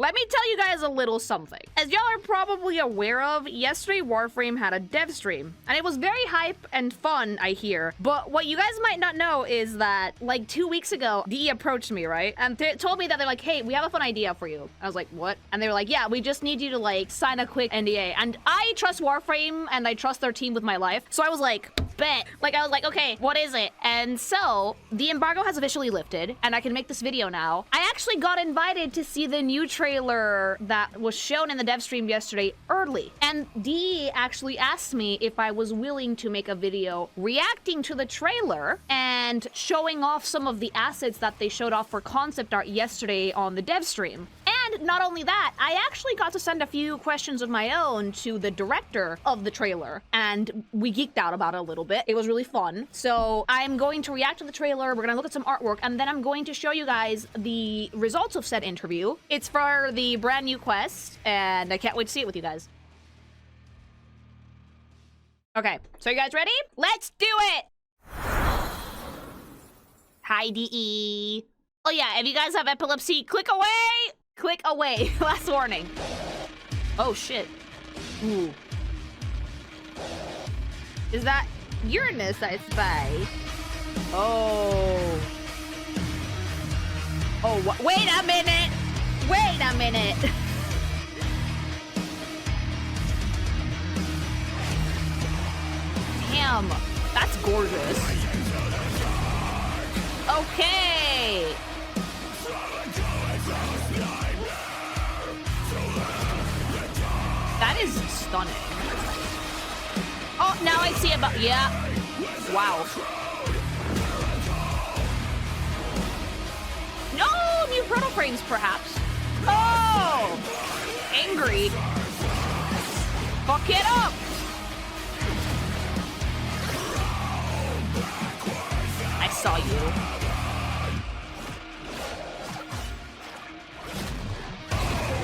let me tell you guys a little something. As y'all are probably aware of, yesterday Warframe had a dev stream, and it was very hype and fun, I hear. But what you guys might not know is that, like, 2 weeks ago, DE approached me, right? And told me that they're like, hey, we have a fun idea for you. I was like, what? And they were like, yeah, we just need you to, like, sign a quick NDA. And I trust Warframe, and I trust their team with my life. So I was like, bet. Like, I was like, okay, what is it? And so, the embargo has officially lifted, and I can make this video now. I actually got invited to see the new trailer that was shown in the dev stream yesterday early. And DE actually asked me if I was willing to make a video reacting to the trailer and showing off some of the assets that they showed off for concept art yesterday on the dev stream. And not only that, I actually got to send a few questions of my own to the director of the trailer, and we geeked out about it a little bit. It was really fun. So I'm going to react to the trailer, we're gonna look at some artwork, and then I'm going to show you guys the results of said interview. It's for the brand new quest, and I can't wait to see it with you guys. Okay, so you guys ready? Let's do it! Hi, DE. Oh yeah, if you guys have epilepsy, click away! Click away. Last warning. Oh, shit. Ooh. Is that Uranus, I spy? Oh. Oh, wait a minute! Wait a minute! Damn. That's gorgeous. Okay. That is stunning. Oh, now I see about, yeah. Wow. No, new proto frames, perhaps. Oh, angry. Fuck it up. I saw you.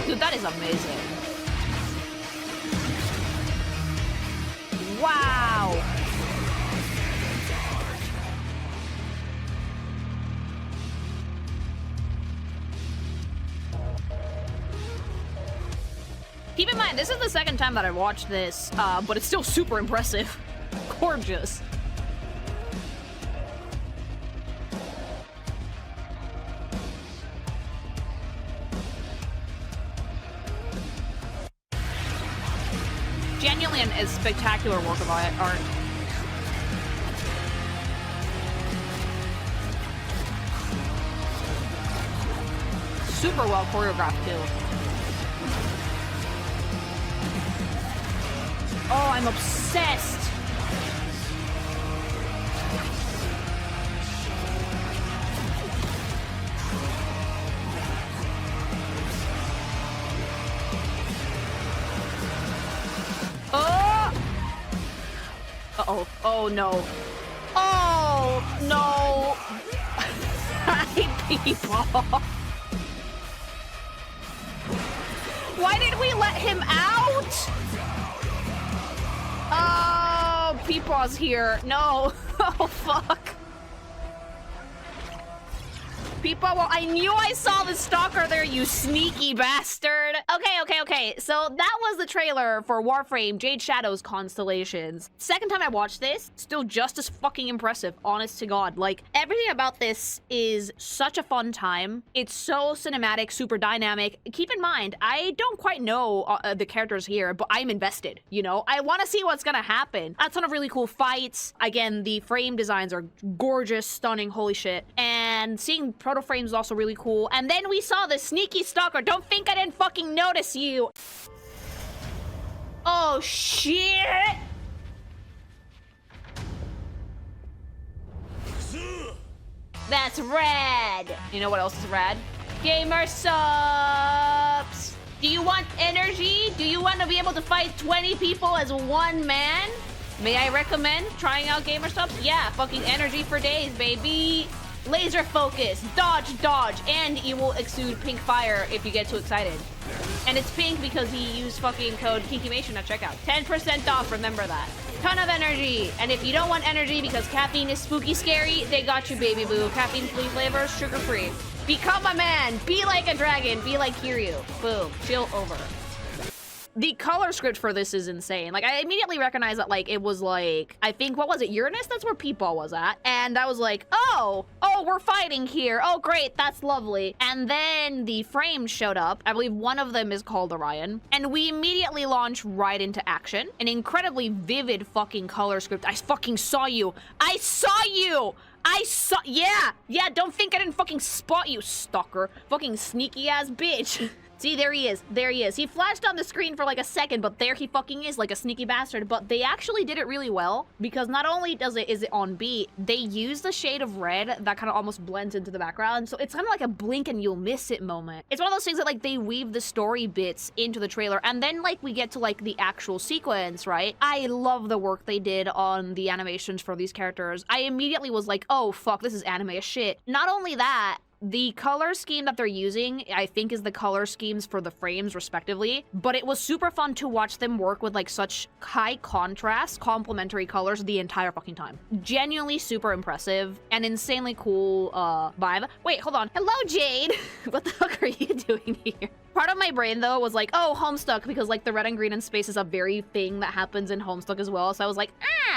Dude, that is amazing. Wow! Keep in mind, this is the second time that I watched this, but it's still super impressive. Gorgeous. Genuinely a spectacular work of art. Super well choreographed too. Oh, I'm obsessed. Uh-oh. Oh, no. Oh, no. Hi, people. Why did we let him out? Oh, Peepaw's here. No. Oh, fuck. Peepaw, well, I knew I saw the stalker there, you sneaky bastard. Okay. So that was the trailer for Warframe Jade Shadows Constellations. Second time I watched this, still just as fucking impressive, honest to God. Like, everything about this is such a fun time. It's so cinematic, super dynamic. Keep in mind, I don't quite know the characters here, but I'm invested, you know? I want to see what's gonna happen. A ton of really cool fights. Again, the frame designs are gorgeous, stunning, holy shit. And seeing proto frames is also really cool. And then we saw the sneaky stalker. Don't think I didn't fucking notice you. Oh, shit. That's rad. You know what else is rad? Gamer subs. Do you want energy? Do you want to be able to fight 20 people as one man? May I recommend trying out gamer subs? Yeah, fucking energy for days, baby. Laser focus, dodge, and you will exude pink fire if you get too excited. And it's pink because he used fucking code KinkyMation at checkout. 10% off, remember that. Ton of energy. And if you don't want energy because caffeine is spooky scary, they got you, baby boo. Caffeine-free flavors, sugar-free. Become a man. Be like a dragon. Be like Kiryu. Boom. Chill over. The color script for this is insane. Like, I immediately recognized that, like, it was, like, I think, what was it, Uranus? That's where Peepball was at. And I was like, oh, we're fighting here. Oh, great, that's lovely. And then the frames showed up. I believe one of them is called Orion. And we immediately launched right into action. An incredibly vivid fucking color script. I fucking saw you. I saw you! Yeah, don't think I didn't fucking spot you, stalker. Fucking sneaky ass bitch. See, there he is. He flashed on the screen for like a second, but there he fucking is, like a sneaky bastard. But they actually did it really well, because not only is it on beat, they use the shade of red that kind of almost blends into the background. So it's kind of like a blink and you'll miss it moment. It's one of those things that like they weave the story bits into the trailer, and then like we get to like the actual sequence, right? I love the work they did on the animations for these characters. I immediately was like, oh fuck, this is anime as shit. Not only that, the color scheme that they're using, I think, is the color schemes for the frames, respectively. But it was super fun to watch them work with, like, such high contrast, complementary colors the entire fucking time. Genuinely super impressive and insanely cool vibe. Wait, hold on. Hello, Jade! What the fuck are you doing here? Part of my brain, though, was like, oh, Homestuck, because, like, the red and green in space is a very thing that happens in Homestuck as well. So I was like,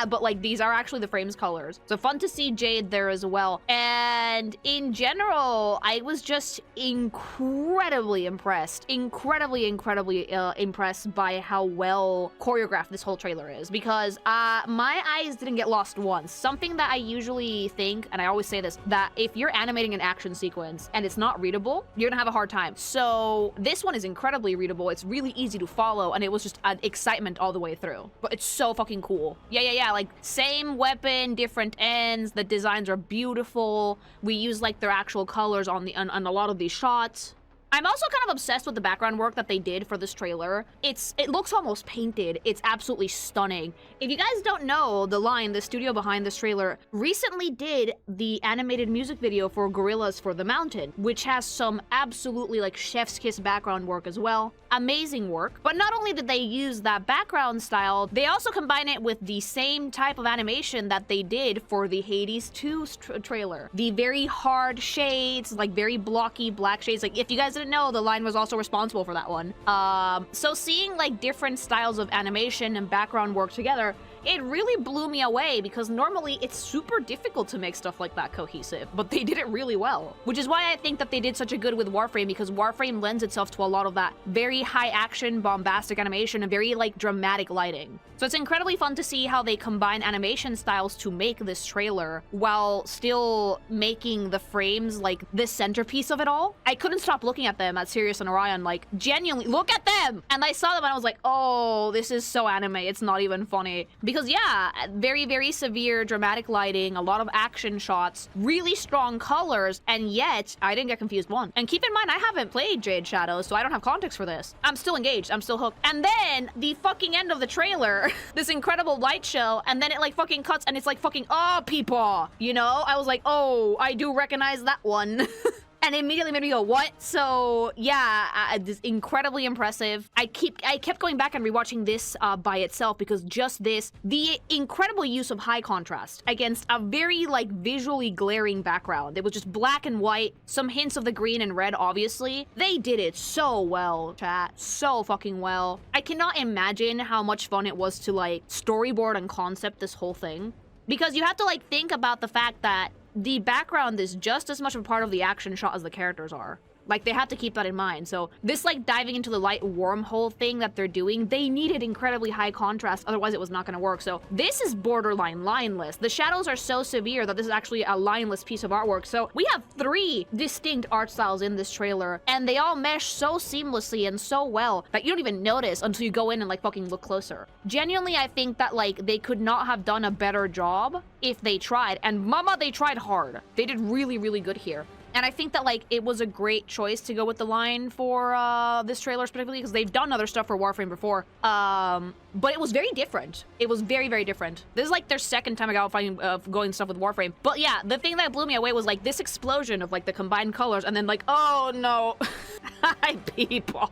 but, like, these are actually the frames colors. So fun to see Jade there as well. And in general, I was just incredibly impressed. Incredibly impressed by how well choreographed this whole trailer is. Because my eyes didn't get lost once. Something that I usually think, and I always say this, that if you're animating an action sequence and it's not readable, you're gonna have a hard time. So this one is incredibly readable. It's really easy to follow, and it was just an excitement all the way through. But it's so fucking cool. Yeah, like same weapon, different ends. The designs are beautiful. We use like their actual colors on a lot of these shots. I'm also kind of obsessed with the background work that they did for this trailer. It looks almost painted. It's absolutely stunning. If you guys don't know, the studio behind this trailer, recently did the animated music video for Gorillas for the Mountain, which has some absolutely like chef's kiss background work as well. Amazing work. But not only did they use that background style, they also combine it with the same type of animation that they did for the Hades 2 trailer. The very hard shades, like very blocky black shades. Like if you guys didn't know, the line was also responsible for that one. So seeing like different styles of animation and background work together, it really blew me away, because normally it's super difficult to make stuff like that cohesive, but they did it really well. Which is why I think that they did such a good with Warframe, because Warframe lends itself to a lot of that very high action, bombastic animation and very like dramatic lighting. So it's incredibly fun to see how they combine animation styles to make this trailer while still making the frames like the centerpiece of it all. I couldn't stop looking at them at Sirius and Orion, like genuinely, look at them! And I saw them and I was like, oh, this is so anime, it's not even funny. Because yeah, very severe dramatic lighting, a lot of action shots, really strong colors, and yet I didn't get confused once. And keep in mind, I haven't played Jade Shadows, so I don't have context for this. I'm still engaged, I'm still hooked. And then the fucking end of the trailer, this incredible light show, and then it like fucking cuts and it's like fucking, oh, people, you know? I was like, oh, I do recognize that one. And it immediately made me go, what? So yeah, this incredibly impressive. I kept going back and rewatching this by itself, because just this, the incredible use of high contrast against a very like visually glaring background. It was just black and white, some hints of the green and red, obviously. They did it so well, chat, so fucking well. I cannot imagine how much fun it was to like storyboard and concept this whole thing, because you have to like think about the fact that the background is just as much a part of the action shot as the characters are. Like, they have to keep that in mind. So this, like, diving into the light wormhole thing that they're doing, they needed incredibly high contrast, otherwise it was not going to work. So this is borderline lineless. The shadows are so severe that this is actually a lineless piece of artwork. So we have 3 distinct art styles in this trailer, and they all mesh so seamlessly and so well that you don't even notice until you go in and, like, fucking look closer. Genuinely, I think that, like, they could not have done a better job if they tried. And mama, they tried hard. They did really good here. And I think that, like, it was a great choice to go with the line for this trailer specifically, because they've done other stuff for Warframe before. But it was very different. It was very different. This is, like, their second time going stuff with Warframe. But yeah, the thing that blew me away was, like, this explosion of, like, the combined colors, and then, like, oh, no. Hi, people.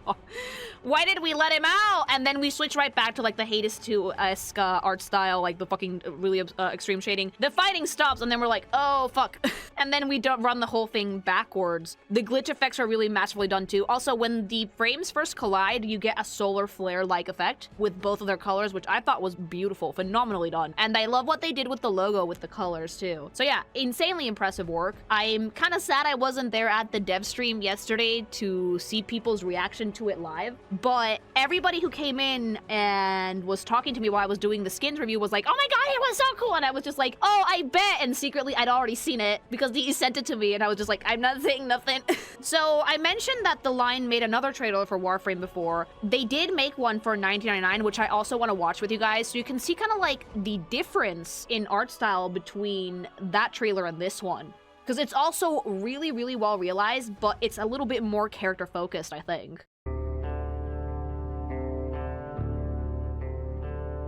Why did we let him out? And then we switch right back to like the Hades 2-esque art style, like the fucking really extreme shading. The fighting stops, and then we're like, oh, fuck. And then we don't run the whole thing backwards. The glitch effects are really masterfully done too. Also, when the frames first collide, you get a solar flare-like effect with both of their colors, which I thought was beautiful, phenomenally done. And I love what they did with the logo with the colors too. So yeah, insanely impressive work. I'm kind of sad I wasn't there at the dev stream yesterday to see people's reaction to it live, but everybody who came in and was talking to me while I was doing the skins review was like, oh my god, it was so cool, and I was just like, oh, I bet, and secretly I'd already seen it because he sent it to me, and I was just like, I'm not saying nothing. So I mentioned that the line made another trailer for Warframe before. They did make one for $19.99, which I also want to watch with you guys, so you can see kind of like the difference in art style between that trailer and this one. Because it's also really, really well realized, but it's a little bit more character focused, I think.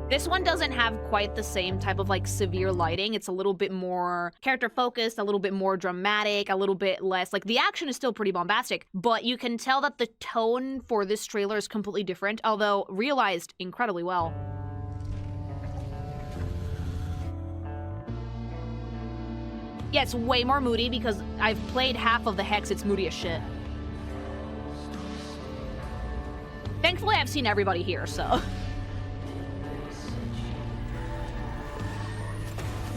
This one doesn't have quite the same type of like severe lighting. It's a little bit more character focused, a little bit more dramatic, a little bit less, like the action is still pretty bombastic, but you can tell that the tone for this trailer is completely different, although realized incredibly well. Yeah, it's way more moody because I've played half of the Hex, it's moody as shit. Thankfully, I've seen everybody here, so.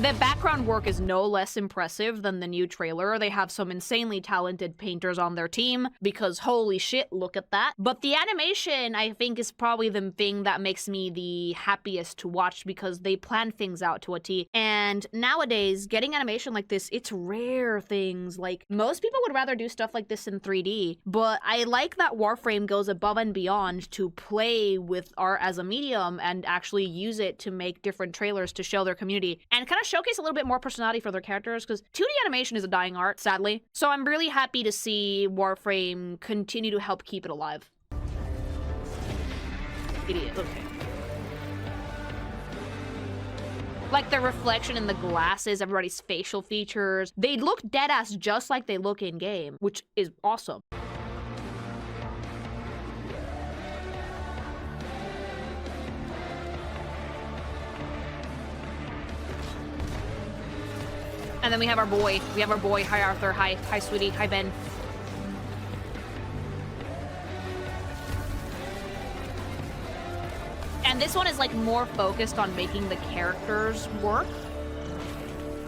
The background work is no less impressive than the new trailer. They have some insanely talented painters on their team because holy shit, look at that. But the animation, I think, is probably the thing that makes me the happiest to watch because they plan things out to a T. And nowadays, getting animation like this, it's rare things. Like, most people would rather do stuff like this in 3D, but I like that Warframe goes above and beyond to play with art as a medium and actually use it to make different trailers to show their community and kind of showcase a little bit more personality for their characters, because 2D animation is a dying art, sadly. So I'm really happy to see Warframe continue to help keep it alive. Idiot, okay. Like the reflection in the glasses, everybody's facial features. They look deadass just like they look in-game, which is awesome. And then we have our boy. Hi, Arthur. Hi, sweetie. Hi, Ben. And this one is like more focused on making the characters work,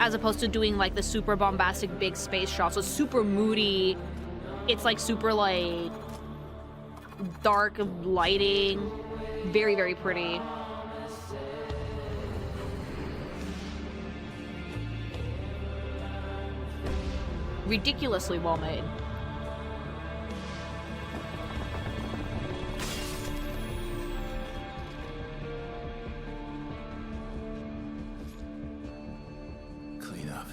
as opposed to doing like the super bombastic big space shots. So super moody. It's like super like dark lighting. Very, very pretty. Ridiculously well made. Clean up.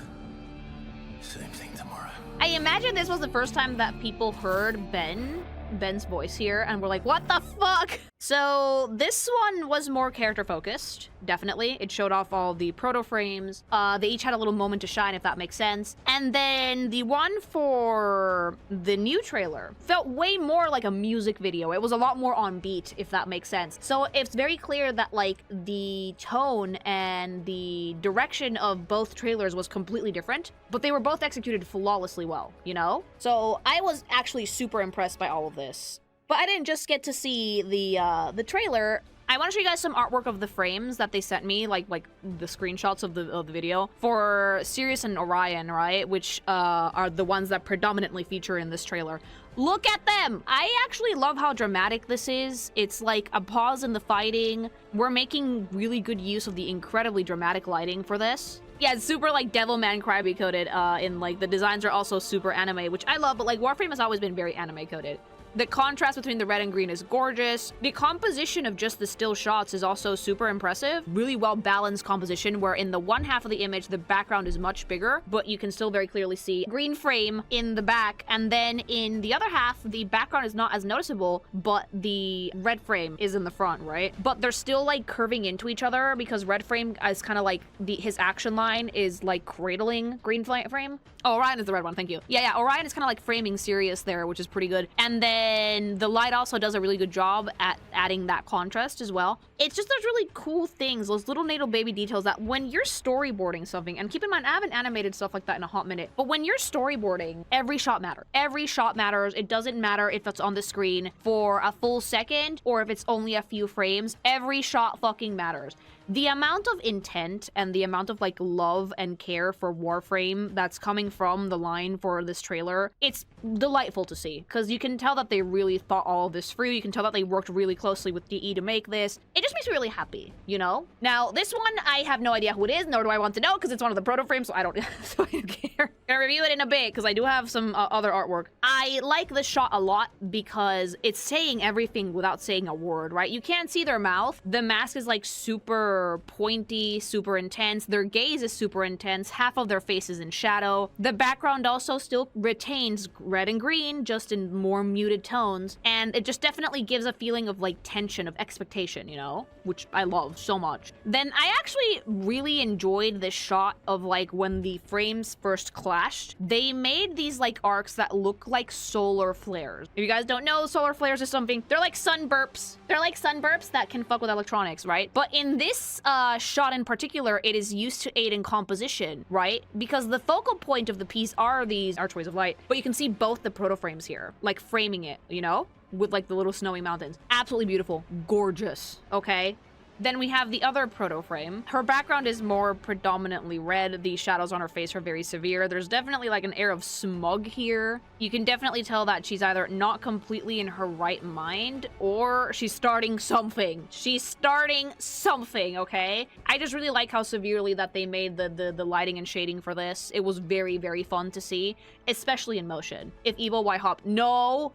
Same thing tomorrow. I imagine this was the first time that people heard Ben's voice here and were like, what the fuck? So this one was more character focused, definitely. It showed off all the proto frames. They each had a little moment to shine, if that makes sense. And then the one for the new trailer felt way more like a music video. It was a lot more on beat, if that makes sense. So it's very clear that like the tone and the direction of both trailers was completely different, but they were both executed flawlessly well, you know? So I was actually super impressed by all of this. But I didn't just get to see the trailer. I want to show you guys some artwork of the frames that they sent me, like the screenshots of the video for Sirius and Orion, right? Which are the ones that predominantly feature in this trailer. Look at them! I actually love how dramatic this is. It's like a pause in the fighting. We're making really good use of the incredibly dramatic lighting for this. Yeah, it's super like Devilman Crybaby coded, and like the designs are also super anime, which I love, but like Warframe has always been very anime coded. The contrast between the red and green is gorgeous. The composition of just the still shots is also super impressive. Really well balanced composition where in the one half of the image, the background is much bigger, but you can still very clearly see green frame in the back. And then in the other half, the background is not as noticeable, but the red frame is in the front, right? But they're still like curving into each other because red frame is kind of like his action line is like cradling green frame. Oh, Orion is the red one, thank you. Yeah, Orion is kind of like framing Sirius there, which is pretty good. And then the light also does a really good job at adding that contrast as well. It's just those really cool things, those little natal baby details that when you're storyboarding something, and keep in mind, I haven't animated stuff like that in a hot minute, but when you're storyboarding, every shot matters. Every shot matters. It doesn't matter if it's on the screen for a full second or if it's only a few frames. Every shot fucking matters. The amount of intent and the amount of like love and care for Warframe that's coming from the line for this trailer, it's delightful to see because you can tell that they really thought all of this through. You can tell that they worked really closely with DE to make this. It just makes me really happy, you know? Now, this one, I have no idea who it is, nor do I want to know because it's one of the proto frames, so I don't care. I'll review it in a bit because I do have some other artwork. I like the shot a lot because it's saying everything without saying a word, right? You can't see their mouth. The mask is like super pointy, super intense. Their gaze is super intense. Half of their face is in shadow. The background also still retains red and green, just in more muted tones. And it just definitely gives a feeling of like tension, of expectation, you know? Which I love so much. Then I actually really enjoyed this shot of like when the frames first clashed. They made these like arcs that look like solar flares. If you guys don't know, solar flares is something, they're like sun burps. They're like sun burps that can fuck with electronics, right? But in this shot in particular, it is used to aid in composition, right? Because the focal point of the piece are these archways of light, but you can see both the proto frames here, like framing it, you know? With like the little snowy mountains. Absolutely beautiful. Gorgeous, okay? Then we have the other proto frame. Her background is more predominantly red. The shadows on her face are very severe. There's definitely like an air of smug here. You can definitely tell that she's either not completely in her right mind or she's starting something. She's starting something, okay? I just really like how severely that they made the lighting and shading for this. It was very, very fun to see, especially in motion. If Evil White Hop, no.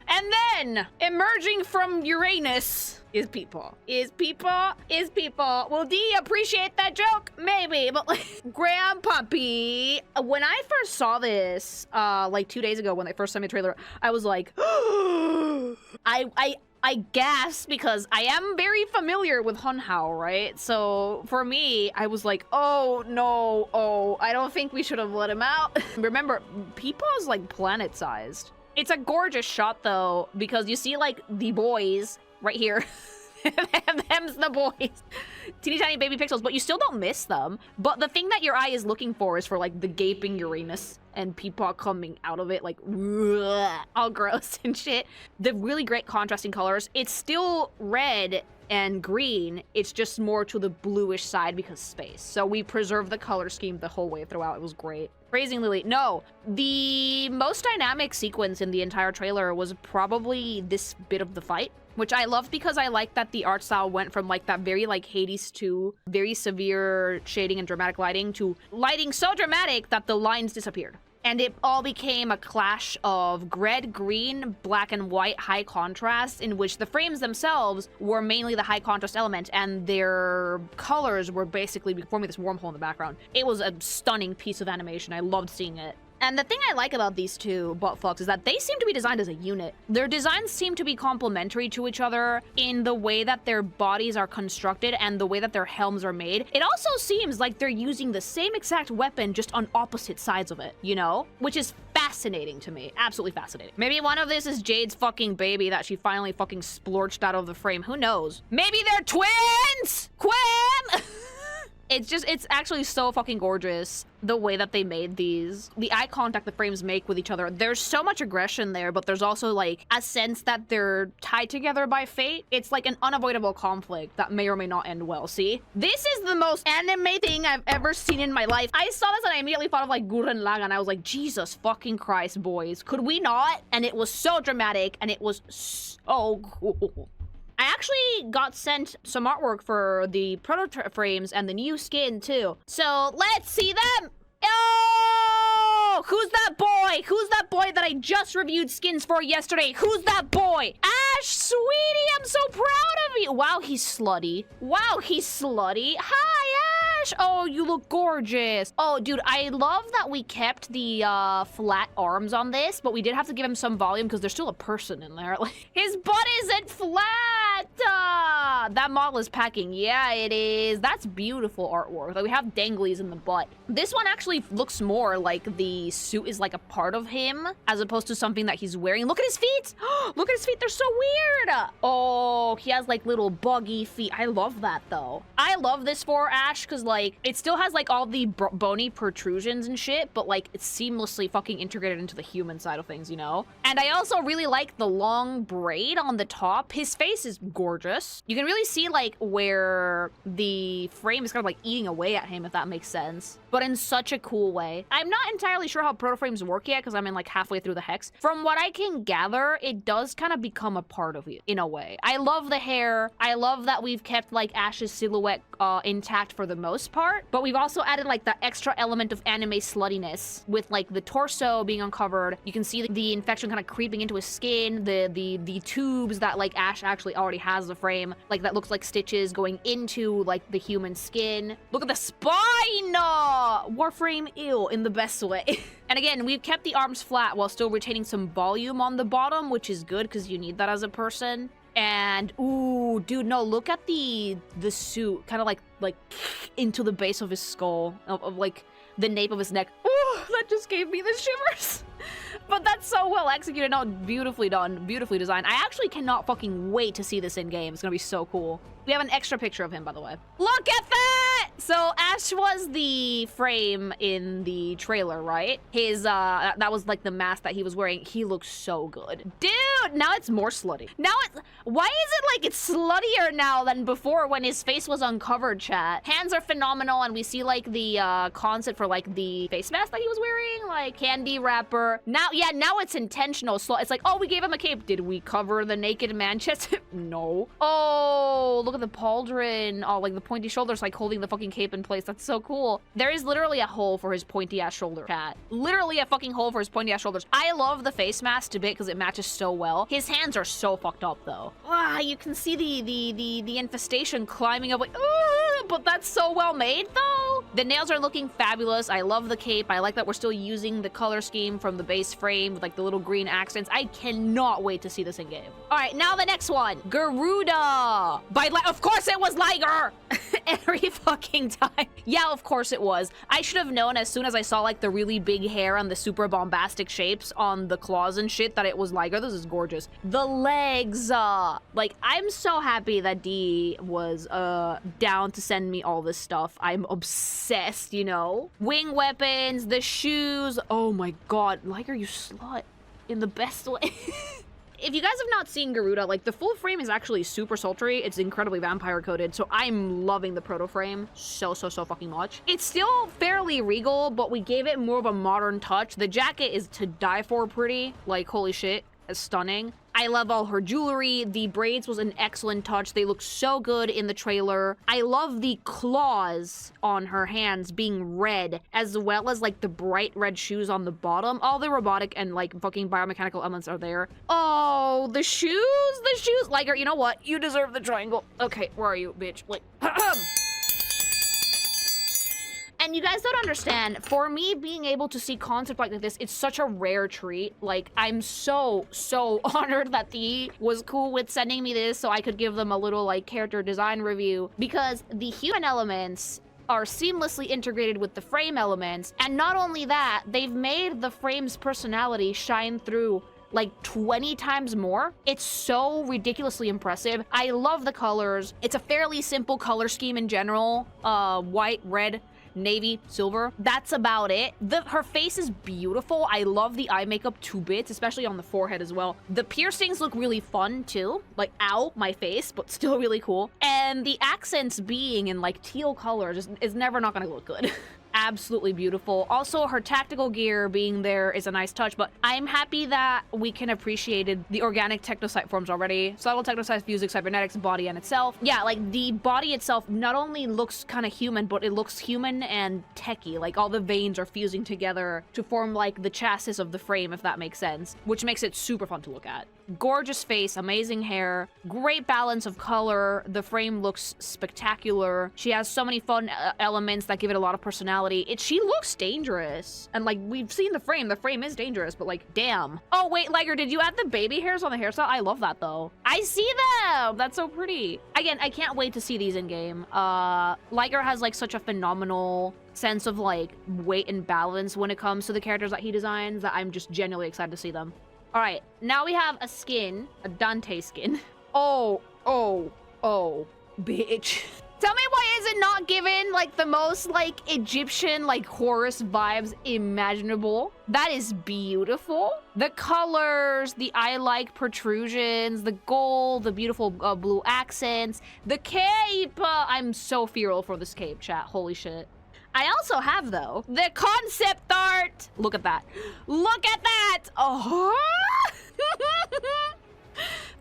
And then, emerging from Uranus, is people. Will D appreciate that joke? Maybe, but like, Grandpappy. When I first saw this, like 2 days ago when they first sent me the trailer, I was like, I gasped because I am very familiar with Hunhao, right? So for me, I was like, oh no, I don't think we should have let him out. Remember, Peepaw is like planet-sized. It's a gorgeous shot though, because you see like the boys right here. Them's the boys. Teeny tiny baby pixels, but you still don't miss them. But the thing that your eye is looking for is for like the gaping Uranus and Peepaw coming out of it like all gross and shit. The really great contrasting colors. It's still red and green. It's just more to the bluish side because space. So we preserved the color scheme the whole way throughout. It was great. Praising Lily. No, the most dynamic sequence in the entire trailer was probably this bit of the fight, which I love because I like that the art style went from like that very like Hades 2, very severe shading and dramatic lighting to lighting so dramatic that the lines disappeared. And it all became a clash of red, green, black, and white high contrast in which the frames themselves were mainly the high contrast element and their colors were basically forming this wormhole in the background. It was a stunning piece of animation. I loved seeing it. And the thing I like about these two buttfucks is that they seem to be designed as a unit. Their designs seem to be complementary to each other in the way that their bodies are constructed and the way that their helms are made. It also seems like they're using the same exact weapon just on opposite sides of it, you know? Which is fascinating to me. Absolutely fascinating. Maybe one of this is Jade's fucking baby that she finally fucking splorched out of the frame. Who knows? Maybe they're twins! Quinn! It's actually so fucking gorgeous the way that they made these. The eye contact the frames make with each other. There's so much aggression there, but there's also like a sense that they're tied together by fate. It's like an unavoidable conflict that may or may not end well. See? This is the most anime thing I've ever seen in my life. I saw this and I immediately thought of like Gurren Lagann. I was like, Jesus fucking Christ, boys. Could we not? And it was so dramatic and it was so cool. I actually got sent some artwork for the proto frames and the new skin too. So let's see them. Oh! no! Who's that boy? Who's that boy that I just reviewed skins for yesterday? Who's that boy? Ash, sweetie, I'm so proud of you. Wow, he's slutty. Wow, he's slutty. Hi, Ash. Oh, you look gorgeous. Oh, dude, I love that we kept the flat arms on this, but we did have to give him some volume because there's still a person in there. Like, his butt isn't flat. That model is packing. Yeah, it is. That's beautiful artwork. Like, we have danglies in the butt. This one actually looks more like the suit is like a part of him as opposed to something that he's wearing. Look at his feet. Look at his feet. They're so weird. Oh, he has like little buggy feet. I love that though. I love this for Ash because like it still has like all the bony protrusions and shit, but like it's seamlessly fucking integrated into the human side of things, you know? And I also really like the long braid on the top. His face is gorgeous. You can really see like where the frame is kind of like eating away at him, if that makes sense, but in such a cool way. I'm not entirely sure how protoframes work yet because I'm in like halfway through the hex. From what I can gather, it does kind of become a part of you in a way. I love the hair. I love that we've kept like Ash's silhouette intact for the most part, but we've also added like the extra element of anime sluttiness with like the torso being uncovered. You can see the infection kind of creeping into his skin, the tubes that like Ash actually already has the frame, like that looks like stitches going into like the human skin. Look at the spine! Warframe ill in the best way. And again, we've kept the arms flat while still retaining some volume on the bottom, which is good because you need that as a person. And ooh, dude, no, look at the suit kind of like into the base of his skull, of like the nape of his neck. Ooh, that just gave me the shivers. But that's so well executed. No, beautifully done, beautifully designed. I actually cannot fucking wait to see this in game. It's gonna be so cool. We have an extra picture of him, by the way. Look at that! So Ash was the frame in the trailer, right? His, that was like the mask that he was wearing. He looks so good. Dude, now it's more slutty. Now it's, why is it like it's sluttier now than before when his face was uncovered, chat? Hands are phenomenal, and we see like the concept for like the face mask that he was wearing, like candy wrapper. Now, yeah, now it's intentional. It's like, oh, we gave him a cape. Did we cover the naked man chest? No. Oh, look at the pauldron. Oh, like the pointy shoulders, like holding the fucking cape in place. That's so cool. There is literally a hole for his pointy ass shoulder, cat. Literally a fucking hole for his pointy ass shoulders. I love the face mask to bit because it matches so well. His hands are so fucked up though. Ah, you can see the infestation climbing up like, but that's so well made though. The nails are looking fabulous. I love the cape. I like that we're still using the color scheme from the base frame with like the little green accents. I cannot wait to see this in game. All right, now the next one, Garuda. Of course it was Liger. Every fucking time. Yeah, of course it was. I should have known as soon as I saw like the really big hair and the super bombastic shapes on the claws and shit that it was Liger. This is gorgeous. The legs, like I'm so happy that D was down to send me all this stuff. I'm obsessed, you know? Wing weapons, the shoes. Oh my god, Liger, you slut. In the best way. If you guys have not seen Garuda, like the full frame is actually super sultry. It's incredibly vampire coated, so I'm loving the proto frame so fucking much. It's still fairly regal, but we gave it more of a modern touch. The jacket is to die for pretty. Like, holy shit, it's stunning. I love all her jewelry. The braids was an excellent touch. They look so good in the trailer. I love the claws on her hands being red, as well as like the bright red shoes on the bottom. All the robotic and like fucking biomechanical elements are there. Oh, the shoes, Liger, you know what? You deserve the triangle. Okay, where are you, bitch? Like, and you guys don't understand, for me being able to see concept like this, it's such a rare treat. Like, I'm so honored that the was cool with sending me this so I could give them a little like character design review, because the human elements are seamlessly integrated with the frame elements. And not only that, they've made the frame's personality shine through like 20 times more. It's so ridiculously impressive. I love the colors. It's a fairly simple color scheme in general. White, red, navy, silver. That's about it. Her face is beautiful. I love the eye makeup to bits, especially on the forehead as well. The piercings look really fun too. Like, ow, my face, but still really cool. And the accents being in like teal colors is never not gonna look good. absolutely beautiful. Also, her tactical gear being there is a nice touch, but I'm happy that we can appreciate the organic technocyte forms already. Subtle technocytes fusing cybernetics, body and itself. Yeah, like the body itself not only looks kind of human, but it looks human and techy. Like all the veins are fusing together to form like the chassis of the frame, if that makes sense, which makes it super fun to look at. Gorgeous face, amazing hair, great balance of color. The frame looks spectacular. She has so many fun elements that give it a lot of personality. She looks dangerous. And like, we've seen the frame. The frame is dangerous, but like, damn. Oh, wait, Liger, did you add the baby hairs on the hairstyle? I love that though. I see them. That's so pretty. Again, I can't wait to see these in game. Liger has like such a phenomenal sense of like weight and balance when it comes to the characters that he designs that I'm just genuinely excited to see them. All right, now we have a skin, a Dante skin. Oh, bitch. Tell me why is it not given like the most like Egyptian like Horus vibes imaginable? That is beautiful. The colors, the eye-like protrusions, the gold, the beautiful blue accents, the cape. I'm so fearful for this cape, chat. Holy shit. I also have, though, the concept art. Look at that. Look at that. Oh.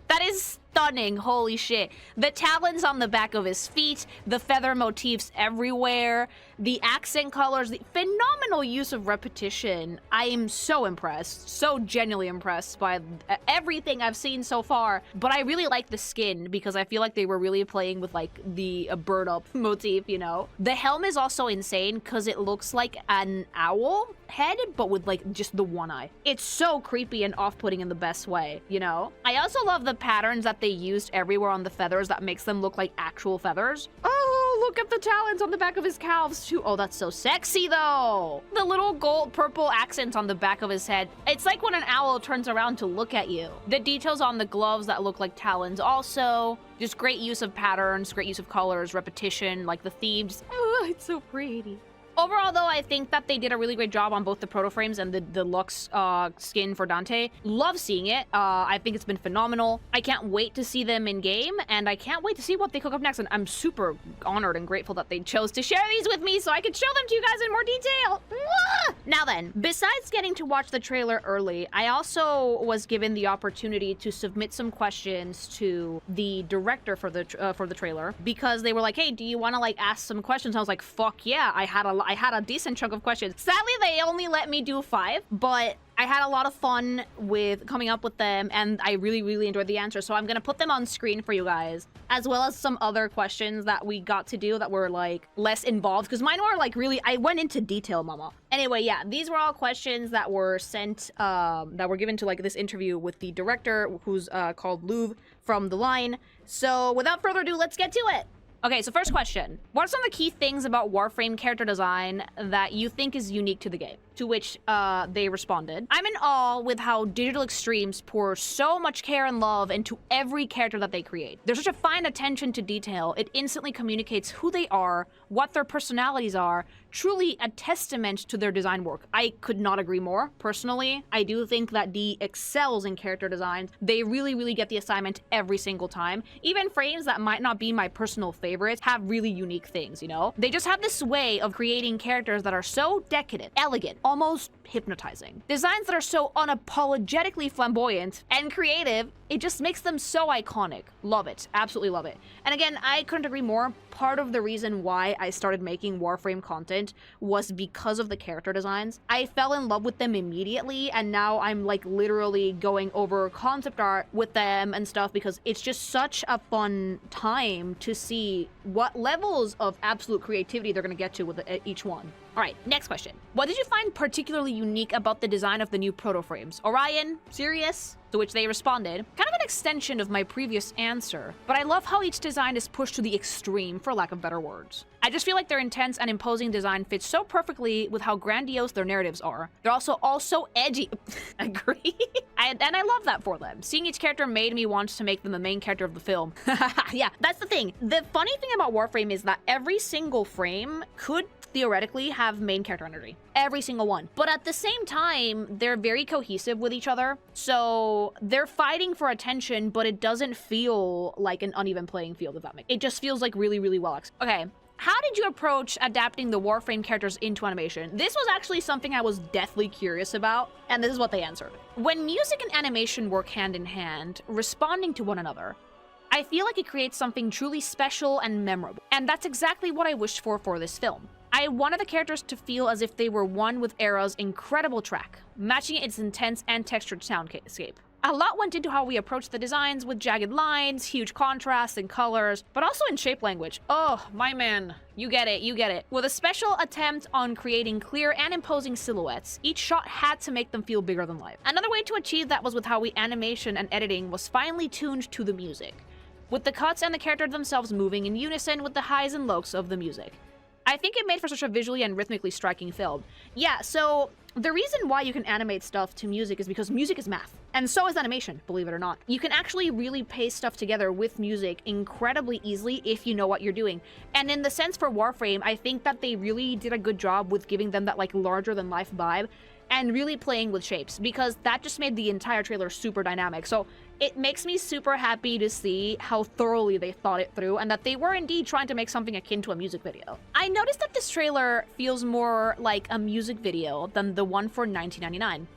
That is stunning. Holy shit. The talons on the back of his feet, the feather motifs everywhere, the accent colors, the phenomenal use of repetition. I am so impressed, so genuinely impressed by everything I've seen so far. But I really like the skin because I feel like they were really playing with like the bird up motif, you know? The helm is also insane because it looks like an owl head, but with like just the one eye. It's so creepy and off-putting in the best way, you know? I also love the patterns that they used everywhere on the feathers that makes them look like actual feathers. Oh, look at the talons on the back of his calves too. Oh, that's so sexy though. The little gold purple accents on the back of his head. It's like when an owl turns around to look at you. The details on the gloves that look like talons also. Just great use of patterns, great use of colors, repetition, like the themes. Oh, it's so pretty. Overall, though, I think that they did a really great job on both the proto frames and the deluxe skin for Dante. Love seeing it. I think it's been phenomenal. I can't wait to see them in game, and I can't wait to see what they cook up next. And I'm super honored and grateful that they chose to share these with me so I could show them to you guys in more detail. Mwah! Now then, besides getting to watch the trailer early, I also was given the opportunity to submit some questions to the director for the trailer because they were like, "Hey, do you want to like ask some questions?" I was like, "Fuck yeah!" I had a decent chunk of questions. Sadly, they only let me do 5, but I had a lot of fun with coming up with them, and I really, really enjoyed the answers. So I'm gonna put them on screen for you guys, as well as some other questions that we got to do that were like less involved, because mine were like really, I went into detail, mama. Anyway, yeah, these were all questions that were sent, that were given to like this interview with the director, who's called Louvre from The Line. So without further ado, let's get to it. Okay, so first question. What are some of the key things about Warframe character design that you think is unique to the game? To which they responded, "I'm in awe with how Digital Extremes pour so much care and love into every character that they create. There's such a fine attention to detail. It instantly communicates who they are, what their personalities are, truly a testament to their design work." I could not agree more. Personally, I do think that D excels in character designs. They really, really get the assignment every single time. Even frames that might not be my personal favorites have really unique things, you know? They just have this way of creating characters that are so decadent, elegant, almost hypnotizing. Designs that are so unapologetically flamboyant and creative, it just makes them so iconic. Love it. Absolutely love it. And again, I couldn't agree more. Part of the reason why I started making Warframe content was because of the character designs. I fell in love with them immediately, and now I'm like literally going over concept art with them and stuff because it's just such a fun time to see what levels of absolute creativity they're gonna get to with each one. All right, next question. What did you find particularly unique about the design of the new proto frames? Orion? Sirius? To which they responded, kind of an extension of my previous answer, but I love how each design is pushed to the extreme, for lack of better words. I just feel like their intense and imposing design fits so perfectly with how grandiose their narratives are. They're also edgy. Agree? And I love that for them. Seeing each character made me want to make them the main character of the film. Yeah, that's the thing. The funny thing about Warframe is that every single frame could theoretically have main character energy. Every single one. But at the same time, they're very cohesive with each other. So they're fighting for attention, but it doesn't feel like an uneven playing field, if that makes sense. It just feels like really, really well. Okay. How did you approach adapting the Warframe characters into animation? This was actually something I was deathly curious about, and this is what they answered. When music and animation work hand in hand, responding to one another, I feel like it creates something truly special and memorable. And that's exactly what I wished for this film. I wanted the characters to feel as if they were one with Era's incredible track, matching its intense and textured soundscape. A lot went into how we approached the designs with jagged lines, huge contrasts in colors, but also in shape language. Oh, my man. You get it, you get it. With a special attempt on creating clear and imposing silhouettes, each shot had to make them feel bigger than life. Another way to achieve that was with how animation and editing was finely tuned to the music, with the cuts and the characters themselves moving in unison with the highs and lows of the music. I think it made for such a visually and rhythmically striking film. Yeah, so the reason why you can animate stuff to music is because music is math. And so is animation, believe it or not. You can actually really paste stuff together with music incredibly easily if you know what you're doing. And in the sense for Warframe, I think that they really did a good job with giving them that like larger than life vibe and really playing with shapes, because that just made the entire trailer super dynamic. So it makes me super happy to see how thoroughly they thought it through and that they were indeed trying to make something akin to a music video. I noticed that this trailer feels more like a music video than the one for 1999.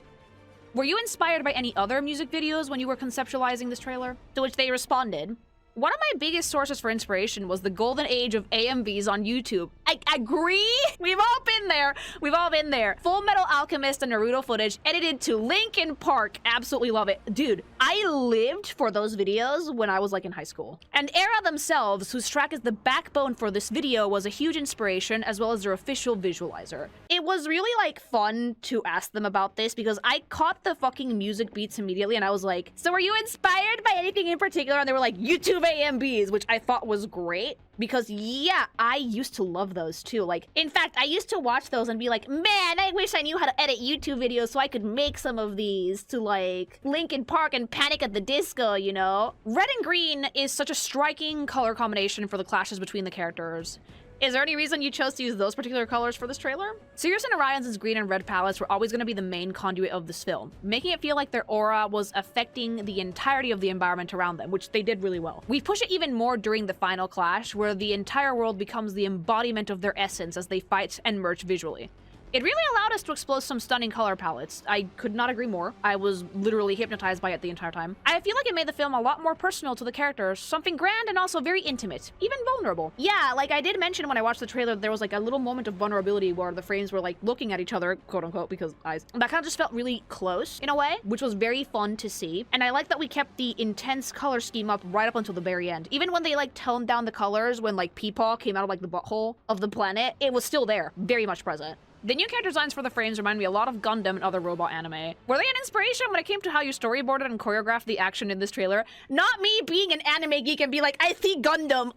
Were you inspired by any other music videos when you were conceptualizing this trailer? To which they responded, one of my biggest sources for inspiration was the golden age of AMVs on YouTube. I agree! We've all been there. We've all been there. Full Metal Alchemist and Naruto footage edited to Linkin Park. Absolutely love it. Dude, I lived for those videos when I was like in high school. And Era themselves, whose track is the backbone for this video, was a huge inspiration as well as their official visualizer. It was really like fun to ask them about this because I caught the fucking music beats immediately and I was like, so were you inspired by anything in particular? And they were like, YouTube AMBs, which I thought was great because yeah, I used to love those too. Like, in fact, I used to watch those and be like, man, I wish I knew how to edit YouTube videos so I could make some of these to like Linkin Park and Panic at the Disco, you know? Red and green is such a striking color combination for the clashes between the characters. Is there any reason you chose to use those particular colors for this trailer? Sirius and Orion's green and red palettes were always going to be the main conduit of this film, making it feel like their aura was affecting the entirety of the environment around them, which they did really well. We push it even more during the final clash, where the entire world becomes the embodiment of their essence as they fight and merge visually. It really allowed us to explore some stunning color palettes. I could not agree more. I was literally hypnotized by it the entire time. I feel like it made the film a lot more personal to the characters, something grand and also very intimate, even vulnerable. Yeah, like I did mention when I watched the trailer, there was like a little moment of vulnerability where the frames were like looking at each other, quote unquote, because eyes. That kind of just felt really close in a way, which was very fun to see. And I like that we kept the intense color scheme up right up until the very end. Even when they like toned down the colors when like Peepaw came out of like the butthole of the planet, it was still there, very much present. The new character designs for the frames remind me a lot of Gundam and other robot anime. Were they an inspiration when it came to how you storyboarded and choreographed the action in this trailer? Not me being an anime geek and be like, I see Gundam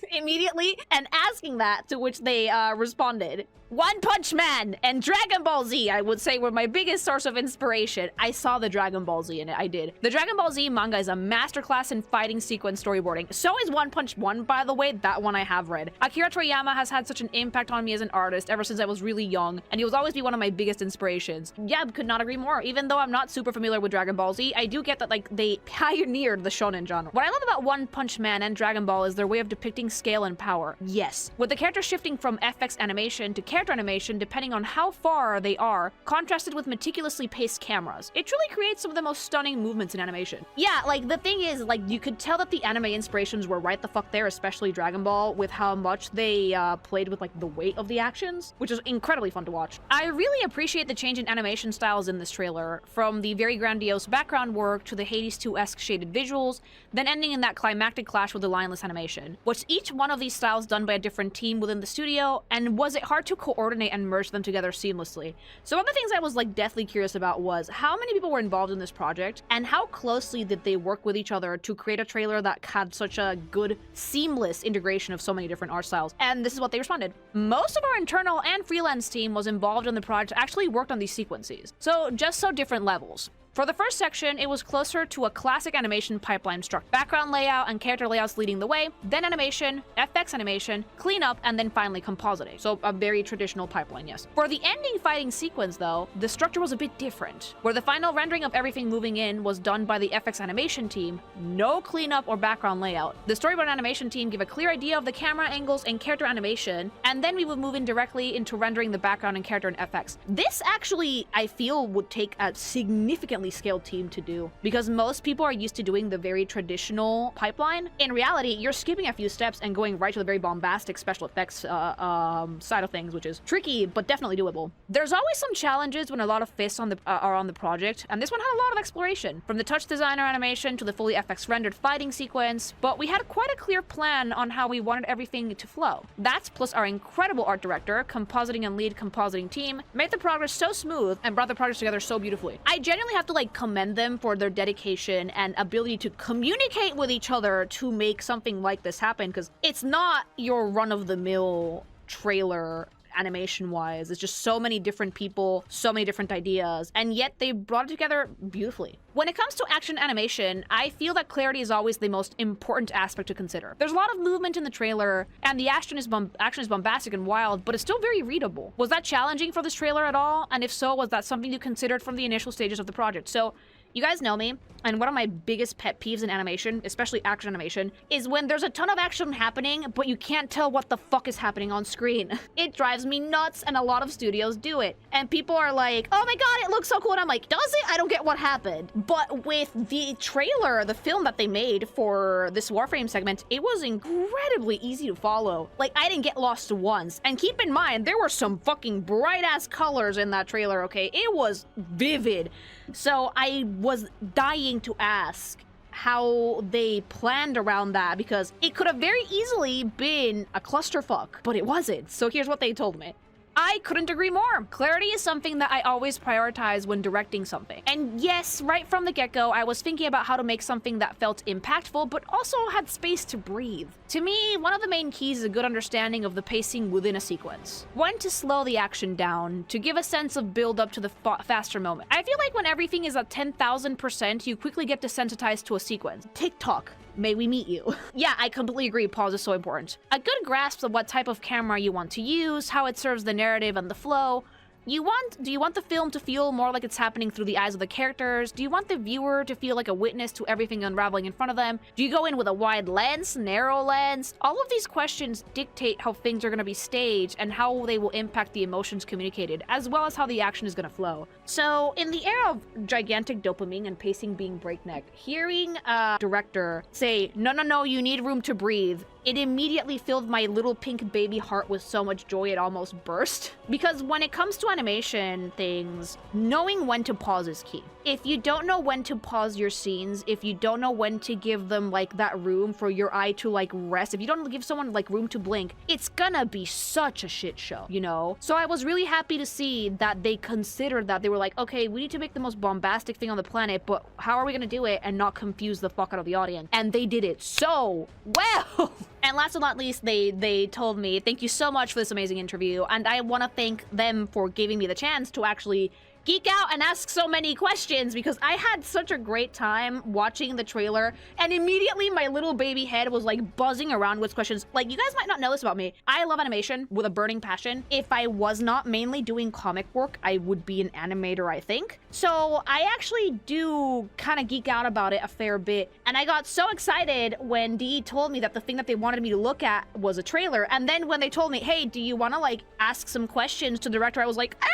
immediately, and asking that, to which they responded. One Punch Man and Dragon Ball Z, I would say, were my biggest source of inspiration. I saw the Dragon Ball Z in it, I did. The Dragon Ball Z manga is a masterclass in fighting sequence storyboarding. So is One Punch One, by the way, that one I have read. Akira Toriyama has had such an impact on me as an artist ever since I was really young, and he will always be one of my biggest inspirations. Yeah, could not agree more. Even though I'm not super familiar with Dragon Ball Z, I do get that like they pioneered the shonen genre. What I love about One Punch Man and Dragon Ball is their way of depicting scale and power. Yes, with the characters shifting from FX animation to character animation depending on how far they are, contrasted with meticulously paced cameras. It truly creates some of the most stunning movements in animation. Yeah, like the thing is, like you could tell that the anime inspirations were right the fuck there, especially Dragon Ball, with how much they played with like the weight of the actions, which is incredibly fun to watch. I really appreciate the change in animation styles in this trailer, from the very grandiose background work to the Hades 2-esque shaded visuals, then ending in that climactic clash with the lineless animation. Was each one of these styles done by a different team within the studio, and was it hard to coordinate and merge them together seamlessly? So one of the things I was like deathly curious about was how many people were involved in this project, and how closely did they work with each other to create a trailer that had such a good, seamless integration of so many different art styles. And this is what they responded. Most of our internal and freelance team was involved in the project, actually worked on these sequences. So just so different levels. For the first section, it was closer to a classic animation pipeline structure. Background layout and character layouts leading the way, then animation, FX animation, cleanup, and then finally compositing. So a very traditional pipeline, yes. For the ending fighting sequence though, the structure was a bit different, where the final rendering of everything moving in was done by the FX animation team, no cleanup or background layout. The storyboard animation team gave a clear idea of the camera angles and character animation, and then we would move in directly into rendering the background and character in FX. This actually, I feel, would take a significantly scaled team to do, because most people are used to doing the very traditional pipeline. In reality, you're skipping a few steps and going right to the very bombastic special effects side of things, which is tricky, but definitely doable. There's always some challenges when a lot of fists are on the project, and this one had a lot of exploration, from the touch designer animation to the fully FX rendered fighting sequence, but we had quite a clear plan on how we wanted everything to flow. That, plus our incredible art director, compositing and lead compositing team, made the progress so smooth and brought the project together so beautifully. I genuinely have to like commend them for their dedication and ability to communicate with each other to make something like this happen, because it's not your run-of-the-mill trailer animation-wise. It's just so many different people, so many different ideas, and yet they brought it together beautifully. When it comes to action animation, I feel that clarity is always the most important aspect to consider. There's a lot of movement in the trailer, and the action is bombastic and wild, but it's still very readable. Was that challenging for this trailer at all? And if so, was that something you considered from the initial stages of the project? So, you guys know me, and one of my biggest pet peeves in animation, especially action animation, is when there's a ton of action happening, but you can't tell what the fuck is happening on screen. It drives me nuts, and a lot of studios do it. And people are like, oh my god, it looks so cool, and I'm like, does it? I don't get what happened. But with the trailer, the film that they made for this Warframe segment, it was incredibly easy to follow. Like, I didn't get lost once. And keep in mind, there were some fucking bright-ass colors in that trailer, okay? It was vivid. So I was dying to ask how they planned around that, because it could have very easily been a clusterfuck, but it wasn't. So here's what they told me. I couldn't agree more. Clarity is something that I always prioritize when directing something. And yes, right from the get-go, I was thinking about how to make something that felt impactful, but also had space to breathe. To me, one of the main keys is a good understanding of the pacing within a sequence. When to slow the action down, to give a sense of build up to the faster moment. I feel like when everything is at 10,000%, you quickly get desensitized to a sequence. TikTok. May we meet you. Yeah, I completely agree, pause is so important. A good grasp of what type of camera you want to use, how it serves the narrative and the flow. Do you want the film to feel more like it's happening through the eyes of the characters? Do you want the viewer to feel like a witness to everything unraveling in front of them? Do you go in with a wide lens, narrow lens? All of these questions dictate how things are going to be staged and how they will impact the emotions communicated, as well as how the action is going to flow. So, in the era of gigantic dopamine and pacing being breakneck, hearing a director say, no, you need room to breathe, it immediately filled my little pink baby heart with so much joy it almost burst. Because when it comes to animation things, knowing when to pause is key. If you don't know when to pause your scenes, if you don't know when to give them like that room for your eye to like rest, if you don't give someone like room to blink, it's gonna be such a shit show, you know? So I was really happy to see that they considered that. They were like, okay, we need to make the most bombastic thing on the planet, but how are we gonna do it and not confuse the fuck out of the audience? And they did it so well. And last but not least, they told me, thank you so much for this amazing interview, and I want to thank them for giving me the chance to actually geek out and ask so many questions, because I had such a great time watching the trailer, and immediately my little baby head was like buzzing around with questions. Like, you guys might not know this about me. I love animation with a burning passion. If I was not mainly doing comic work, I would be an animator, I think. So I actually do kind of geek out about it a fair bit, and I got so excited when DE told me that the thing that they wanted me to look at was a trailer, and then when they told me, hey, do you want to like ask some questions to the director, I was like, ah!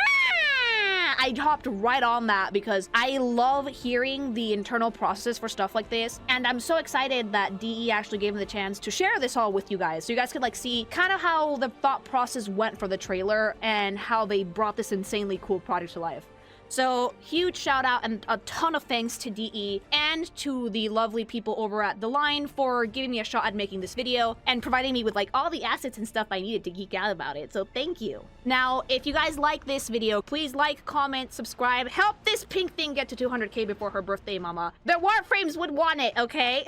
I hopped right on that because I love hearing the internal process for stuff like this, and I'm so excited that DE actually gave me the chance to share this all with you guys, so you guys could like see kind of how the thought process went for the trailer and how they brought this insanely cool project to life. So, huge shout out and a ton of thanks to DE and to the lovely people over at The Line for giving me a shot at making this video and providing me with like all the assets and stuff I needed to geek out about it, so thank you. Now, if you guys like this video, please like, comment, subscribe, help this pink thing get to 200k before her birthday, mama. The Warframes would want it, okay?